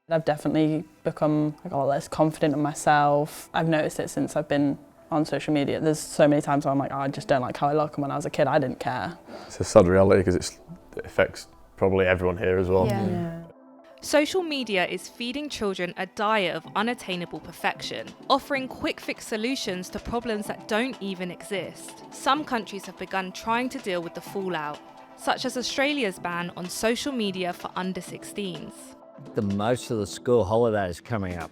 I've definitely become like a lot less confident in myself. I've noticed it since I've been on social media. There's so many times where I'm like, oh, I just don't like how I look, and when I was a kid I didn't care. It's a sad reality because it affects probably everyone here as well. Yeah. Social media is feeding children a diet of unattainable perfection, offering quick fix solutions to problems that don't even exist. Some countries have begun trying to deal with the fallout, such as Australia's ban on social media for under 16s. Most of the school holidays coming up,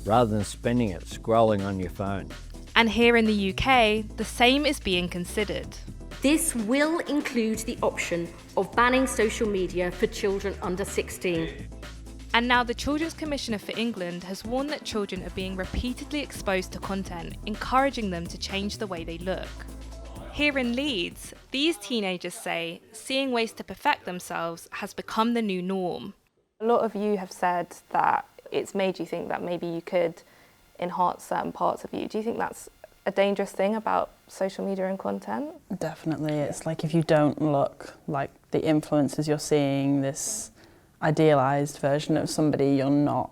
rather than spending it scrolling on your phone. And here in the UK, the same is being considered. This will include the option of banning social media for children under 16. And now the Children's Commissioner for England has warned that children are being repeatedly exposed to content, encouraging them to change the way they look. Here in Leeds, these teenagers say seeing ways to perfect themselves has become the new norm. A lot of you have said that it's made you think that maybe you could enhance certain parts of you. Do you think that's a dangerous thing about social media and content? Definitely. It's like if you don't look like the influencers you're seeing, this idealised version of somebody, you're not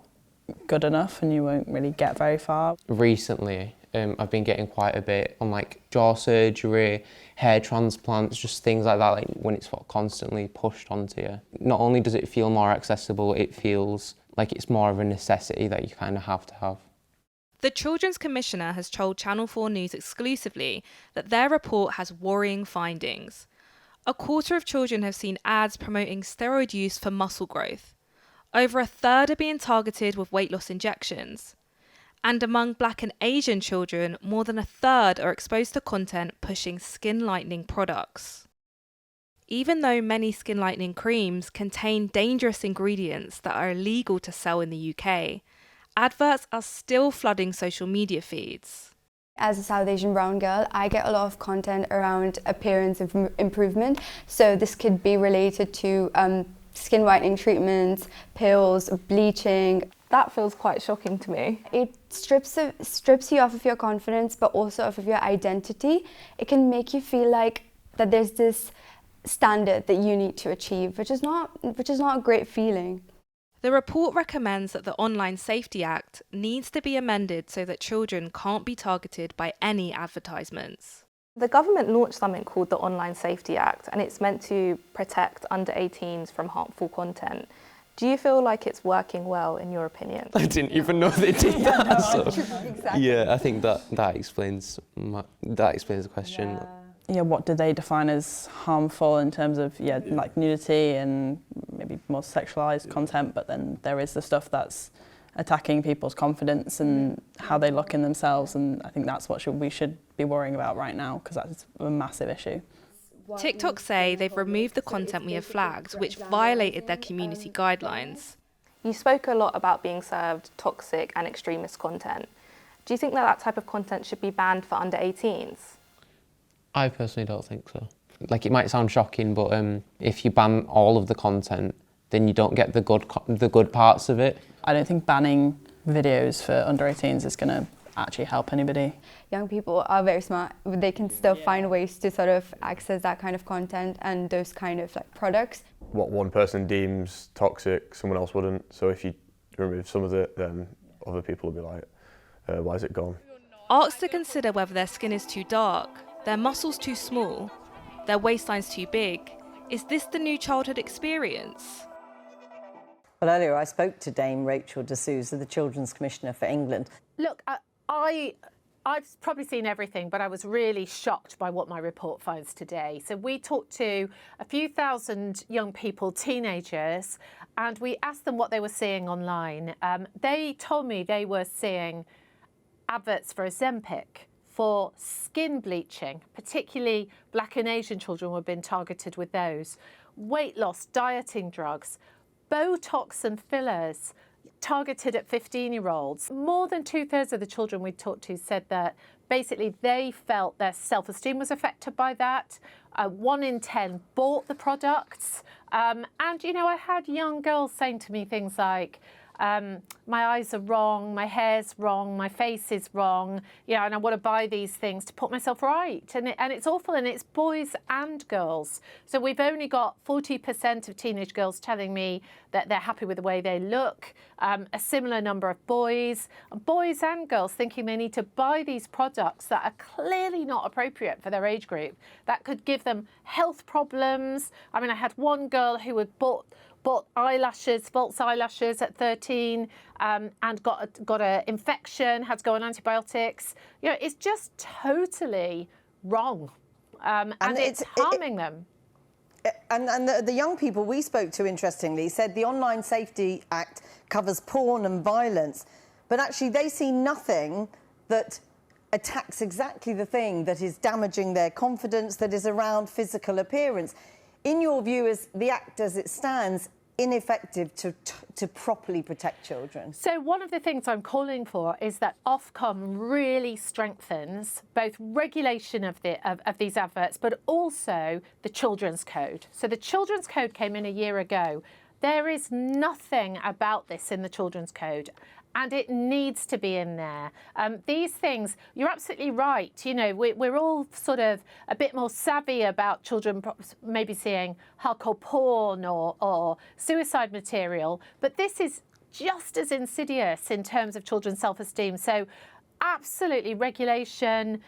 good enough and you won't really get very far. Recently, I've been getting quite a bit on like jaw surgery, hair transplants, just things like that, like when it's constantly pushed onto you. Not only does it feel more accessible, it feels like it's more of a necessity that you kind of have to have. The Children's Commissioner has told Channel 4 News exclusively that their report has worrying findings. A quarter of children have seen ads promoting steroid use for muscle growth. Over a third are being targeted with weight loss injections. And among Black and Asian children, more than a third are exposed to content pushing skin lightening products. Even though many skin lightening creams contain dangerous ingredients that are illegal to sell in the UK, adverts are still flooding social media feeds. As a South Asian brown girl, I get a lot of content around appearance improvement. So this could be related to skin whitening treatments, pills, bleaching. That feels quite shocking to me. It strips you off of your confidence, but also off of your identity. It can make you feel like that there's this standard that you need to achieve, which is not a great feeling. The report recommends that the Online Safety Act needs to be amended so that children can't be targeted by any advertisements. The government launched something called the Online Safety Act, and it's meant to protect under 18s from harmful content. Do you feel like it's working well, in your opinion? I didn't even know they did that. No, So. exactly. Yeah, I think that explains the question. Yeah. Yeah, what do they define as harmful in terms of, like nudity and maybe more sexualised content, but then there is the stuff that's attacking people's confidence and how they look in themselves, and I think that's what we should be worrying about right now, because that's a massive issue. TikTok say they've removed the content we have flagged, which violated their community guidelines. You spoke a lot about being served toxic and extremist content. Do you think that type of content should be banned for under 18s? I personally don't think so. Like, it might sound shocking, but if you ban all of the content, then you don't get the good parts of it. I don't think banning videos for under 18s is going to actually help anybody. Young people are very smart. They can still find ways to sort of access that kind of content and those kind of like products. What one person deems toxic, someone else wouldn't. So if you remove some of it, then other people will be like, why is it gone? Asked to consider whether their skin is too dark, their muscles too small, their waistlines too big, is this the new childhood experience? Well, earlier I spoke to Dame Rachel de Souza, the Children's Commissioner for England. Look, I've probably seen everything, but I was really shocked by what my report finds today. So we talked to a few thousand young people, teenagers, and we asked them what they were seeing online. They told me they were seeing adverts for Ozempic, for skin bleaching, particularly Black and Asian children were being targeted with those, weight loss, dieting drugs, Botox and fillers targeted at 15-year-olds. More than 2/3 of the children we talked to said that basically they felt their self-esteem was affected by that. 1 in 10 bought the products. And, you know, I had young girls saying to me things like, my eyes are wrong, my hair's wrong, my face is wrong, you know, and I want to buy these things to put myself right. And it's awful, and it's boys and girls. So we've only got 40% of teenage girls telling me that they're happy with the way they look, a similar number of boys and girls thinking they need to buy these products that are clearly not appropriate for their age group, that could give them health problems. I mean, I had one girl who had bought eyelashes, false eyelashes at 13, and got an infection, had to go on antibiotics. You know, it's just totally wrong, and it's harming them. And the young people we spoke to, interestingly, said the Online Safety Act covers porn and violence, but actually they see nothing that attacks exactly the thing that is damaging their confidence, that is around physical appearance. In your view, is the Act as it stands ineffective to properly protect children? So one of the things I'm calling for is that Ofcom really strengthens both regulation of these adverts, but also the Children's Code. So the Children's Code came in a year ago. There is nothing about this in the Children's Code, and it needs to be in there. These things, you're absolutely right. You know, we're all sort of a bit more savvy about children maybe seeing hardcore porn or suicide material, but this is just as insidious in terms of children's self-esteem. So absolutely regulation,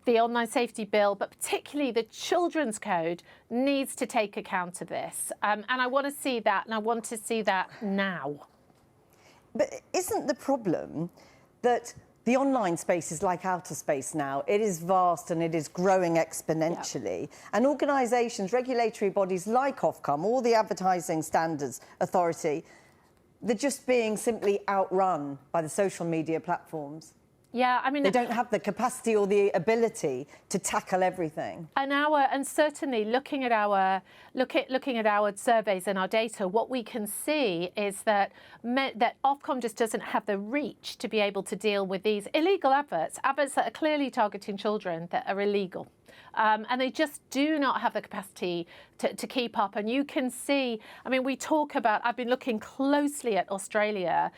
the online safety bill, but particularly the Children's Code needs to take account of this. And I want to see that, and I want to see that now. But isn't the problem that the online space is like outer space now? It is vast and it is growing exponentially. Yep. And organisations, regulatory bodies like Ofcom, or the Advertising Standards Authority, they're just being simply outrun by the social media platforms. Yeah, I mean, they don't have the capacity or the ability to tackle everything. And certainly looking at our surveys and our data, what we can see is that Ofcom just doesn't have the reach to be able to deal with these illegal adverts that are clearly targeting children, that are illegal. And they just do not have the capacity to keep up. And you can see, I mean, we talk about, I've been looking closely at Australia,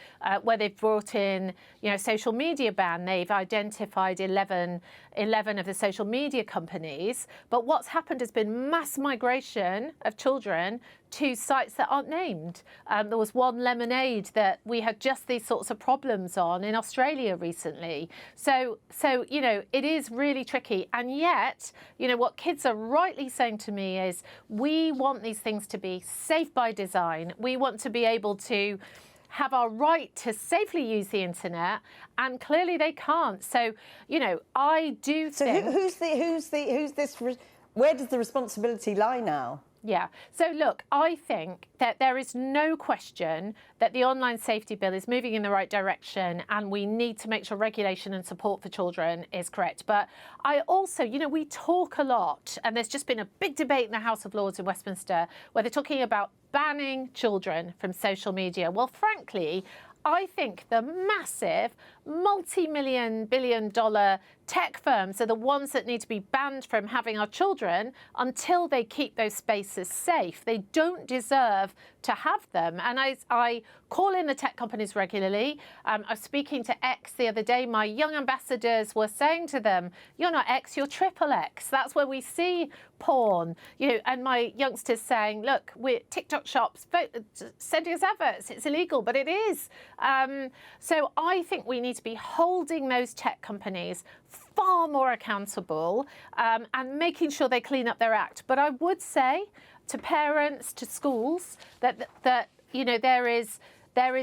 where they've brought in, you know, social media ban. They've identified 11 of the social media companies. But what's happened has been mass migration of children to sites that aren't named. There was one Lemonade that we had just these sorts of problems on in Australia recently. So you know, it is really tricky. And yet, you know, what kids are rightly saying to me is, we want these things to be safe by design. We want to be able to have our right to safely use the internet, and clearly they can't. So, you know, I do think... So where does the responsibility lie now? Yeah. So look, I think that there is no question that the online safety bill is moving in the right direction, and we need to make sure regulation and support for children is correct. But I also, you know, we talk a lot, and there's just been a big debate in the House of Lords in Westminster where they're talking about banning children from social media. Well, frankly, I think the massive multi-billion tech firms are the ones that need to be banned from having our children until they keep those spaces safe. They don't deserve to have them. And I call in the tech companies regularly. I was speaking to X the other day. My young ambassadors were saying to them, you're not X, you're triple X. That's where we see porn. You know, and my youngsters saying, look, we're TikTok shops sending us adverts. It's illegal, but it is. So I think we need to be holding those tech companies far more accountable, and making sure they clean up their act. But I would say to parents, to schools, that you know, there is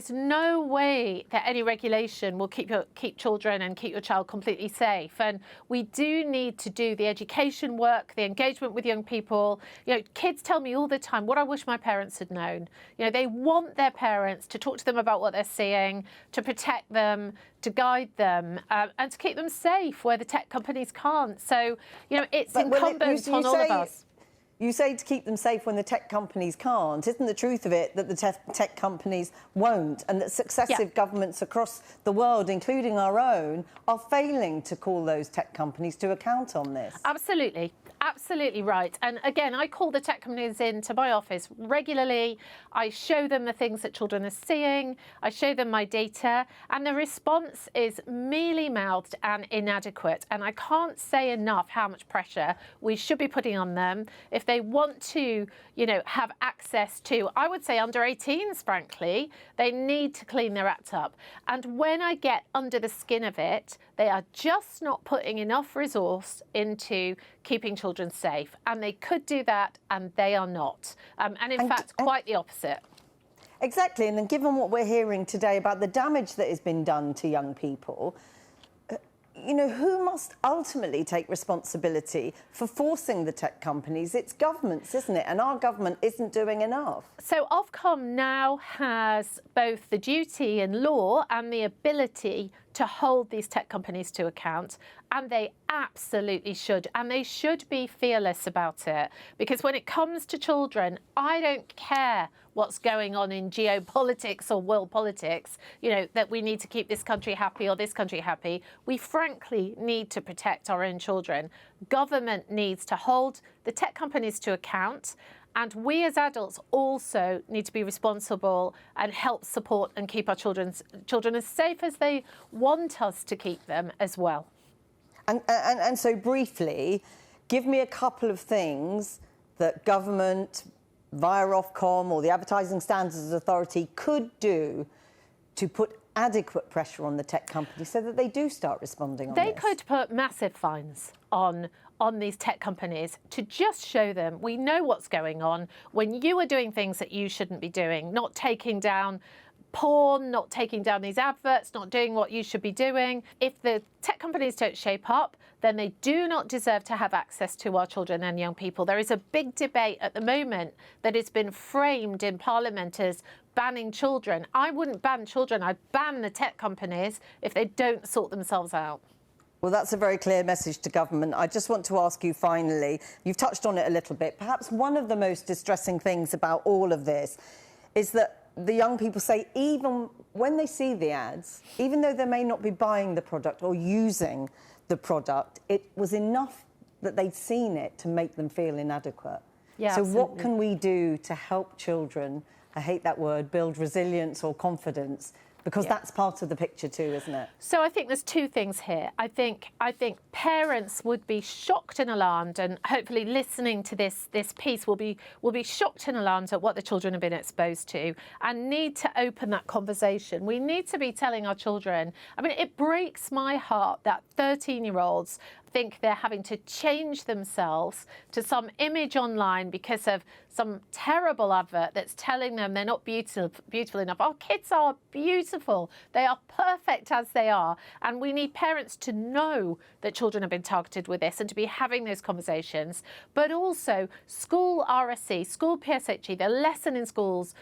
no way that any regulation will keep children and keep your child completely safe. And we do need to do the education work, the engagement with young people. You know, kids tell me all the time what I wish my parents had known. You know, they want their parents to talk to them about what they're seeing, to protect them, to guide them, and to keep them safe where the tech companies can't. So, you know, it's incumbent on all of us. You say to keep them safe when the tech companies can't. Isn't the truth of it that the tech companies won't, and that successive governments across the world, including our own, are failing to call those tech companies to account on this? Absolutely. absolutely right. And again, I call the tech companies into my office regularly. I show them the things that children are seeing. I show them my data, and the response is mealy-mouthed and inadequate. And I can't say enough how much pressure we should be putting on them if they want to, you know, have access to, I would say under 18s, frankly, they need to clean their act up. And when I get under the skin of it, they are just not putting enough resource into keeping children safe. And they could do that, and they are not. And in fact, quite the opposite. Exactly. And then given what we're hearing today about the damage that has been done to young people, you know, who must ultimately take responsibility for forcing the tech companies? It's governments, isn't it? And our government isn't doing enough. So Ofcom now has both the duty in law and the ability to hold these tech companies to account, and they absolutely should, and they should be fearless about it, because when it comes to children, I don't care what's going on in geopolitics or world politics, you know, that we need to keep this country happy or this country happy. We frankly need to protect our own children. Government needs to hold the tech companies to account, and we as adults also need to be responsible and help support and keep our children as safe as they want us to keep them as well. And so briefly, give me a couple of things that government, via Ofcom or the Advertising Standards Authority could do to put adequate pressure on the tech companies so that they do start responding on this. They could put massive fines on these tech companies to just show them we know what's going on when you are doing things that you shouldn't be doing, not taking down porn, not taking down these adverts, not doing what you should be doing. If the tech companies don't shape up, then they do not deserve to have access to our children and young people. There is a big debate at the moment that has been framed in Parliament as banning children. I wouldn't ban children, I'd ban the tech companies if they don't sort themselves out. Well, that's a very clear message to government. I just want to ask you finally, you've touched on it a little bit, perhaps one of the most distressing things about all of this is that the young people say even when they see the ads, even though they may not be buying the product or using the product, it was enough that they'd seen it to make them feel inadequate. Yeah, so absolutely. What can we do to help children, I hate that word, build resilience or confidence? Because that's part of the picture too, isn't it? So I think there's two things here. I think parents would be shocked and alarmed, and hopefully listening to this piece will be shocked and alarmed at what the children have been exposed to, and need to open that conversation. We need to be telling our children. I mean, it breaks my heart that 13-year-olds think they're having to change themselves to some image online because of some terrible advert that's telling them they're not beautiful enough. Our kids are beautiful. They are perfect as they are. And we need parents to know that children have been targeted with this and to be having those conversations. But also school RSC, school PSHE, the lessons in schools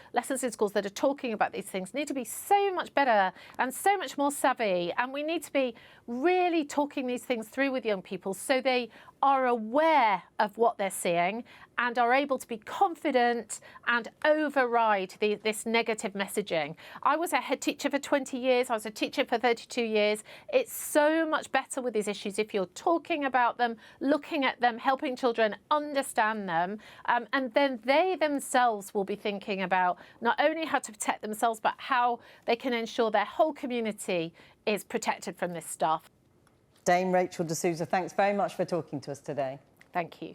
that are talking about these things need to be so much better and so much more savvy. And we need to be really talking these things through with young people so they are aware of what they're seeing and are able to be confident and override this negative messaging. I was a head teacher for 20 years. I was a teacher for 32 years. It's so much better with these issues if you're talking about them, looking at them, helping children understand them, and then they themselves will be thinking about not only how to protect themselves, but how they can ensure their whole community is protected from this stuff. Dame Rachel de Souza, thanks very much for talking to us today. Thank you.